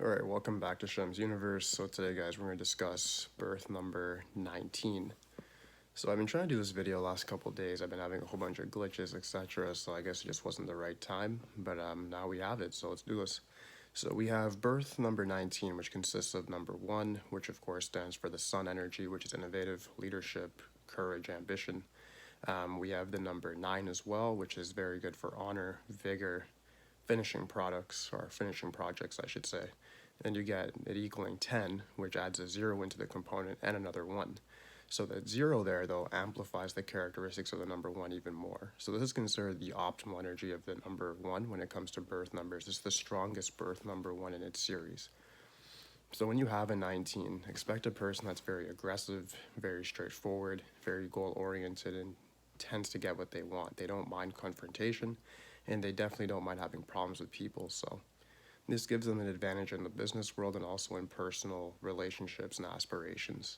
Alright, welcome back to Shem's Universe. So today guys, we're going to discuss birth number 19. So I've been trying to do this video the last couple days. I've been having a whole bunch of glitches, etc. So I guess it just wasn't the right time. But now we have it, so let's do this. So we have birth number 19, which consists of number 1, which of course stands for the sun energy, which is innovative, leadership, courage, ambition. We have the number 9 as well, which is very good for honor, vigor, finishing products, or finishing projects, I should say. And you get it equaling 10, which adds a 0 into the component and another 1. So that 0 there, though, amplifies the characteristics of the number 1 even more. So this is considered the optimal energy of the number 1 when it comes to birth numbers. It's the strongest birth number 1 in its series. So when you have a 19, expect a person that's very aggressive, very straightforward, very goal-oriented, and tends to get what they want. They don't mind confrontation, and they definitely don't mind having problems with people. So this gives them an advantage in the business world and also in personal relationships and aspirations.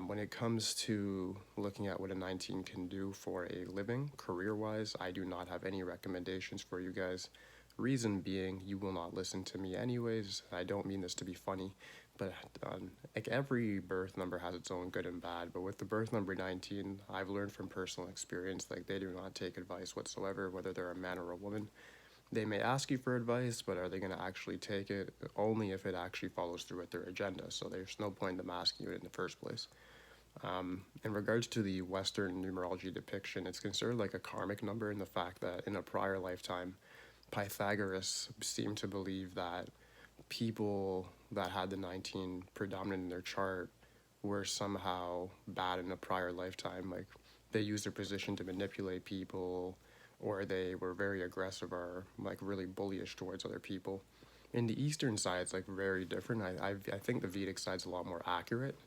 When it comes to looking at what a 19 can do for a living, career-wise, I do not have any recommendations for you guys. Reason being, you will not listen to me anyways. I don't mean this to be funny, but like every birth number has its own good and bad. But with the birth number 19, I've learned from personal experience, like they do not take advice whatsoever, whether they're a man or a woman. They may ask you for advice, but are they going to actually take it? Only if it actually follows through with their agenda. So there's no point in them asking you it in the first place. In regards to the Western numerology depiction, it's considered like a karmic number in the fact that in a prior lifetime, Pythagoras seemed to believe that people that had the 19 predominant in their chart were somehow bad in a prior lifetime. Like they used their position to manipulate people, or they were very aggressive or like really bullyish towards other people. In the Eastern side, it's like very different. I think the Vedic side's a lot more accurate,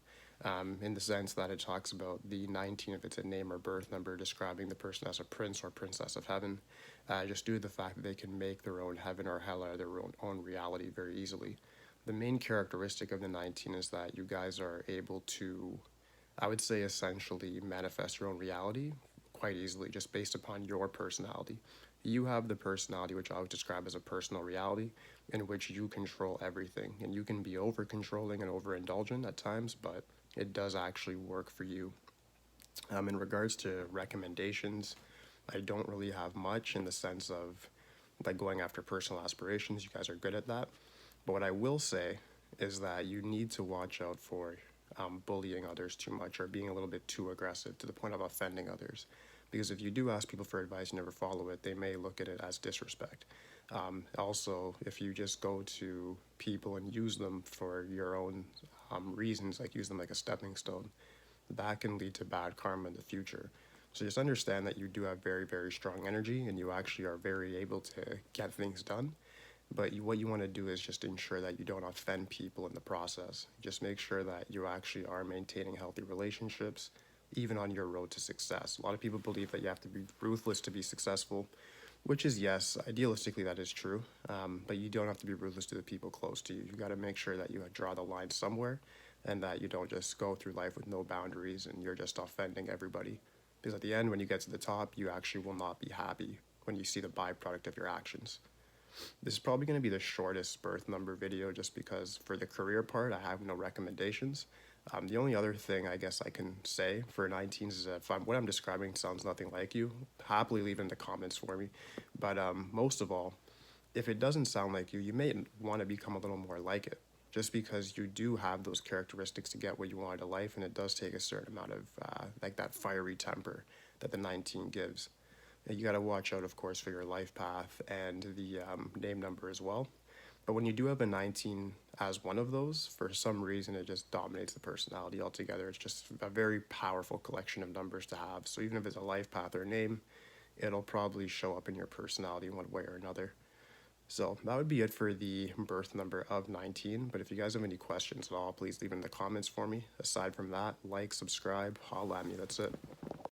in the sense that it talks about the 19 if it's a name or birth number describing the person as a prince or princess of heaven, just due to the fact that they can make their own heaven or hell out of their own reality very easily. The main characteristic of the 19 is that you guys are able to, I would say, essentially manifest your own reality quite easily just based upon your personality. You have the personality, which I would describe as a personal reality, in which you control everything. And you can be over controlling and overindulgent at times, but it does actually work for you. In regards to recommendations, I don't really have much in the sense of like going after personal aspirations. You guys are good at that. But what I will say is that you need to watch out for bullying others too much or being a little bit too aggressive to the point of offending others. Because if you do ask people for advice and never follow it, they may look at it as disrespect. Also, if you just go to people and use them for your own reasons, like use them like a stepping stone, that can lead to bad karma in the future. So just understand that you do have very, very strong energy and you actually are very able to get things done. But what you want to do is just ensure that you don't offend people in the process. Just make sure that you actually are maintaining healthy relationships, even on your road to success. A lot of people believe that you have to be ruthless to be successful, which is, yes, idealistically that is true, but you don't have to be ruthless to the people close to you. You got to make sure that you draw the line somewhere and that you don't just go through life with no boundaries and you're just offending everybody. Because at the end, when you get to the top, you actually will not be happy when you see the byproduct of your actions. This is probably going to be the shortest birth number video just because for the career part, I have no recommendations. The only other thing I guess I can say for 19s is that if what I'm describing sounds nothing like you, happily leave it in the comments for me. But most of all, if it doesn't sound like you may want to become a little more like it. Just because you do have those characteristics to get what you want out of life, and it does take a certain amount of like that fiery temper that the 19 gives. You got to watch out, of course, for your life path and the name number as well. But when you do have a 19 as one of those, for some reason, it just dominates the personality altogether. It's just a very powerful collection of numbers to have. So even if it's a life path or name, it'll probably show up in your personality in one way or another. So that would be it for the birth number of 19. But if you guys have any questions at all, please leave in the comments for me. Aside from that, like, subscribe, holla at me. That's it.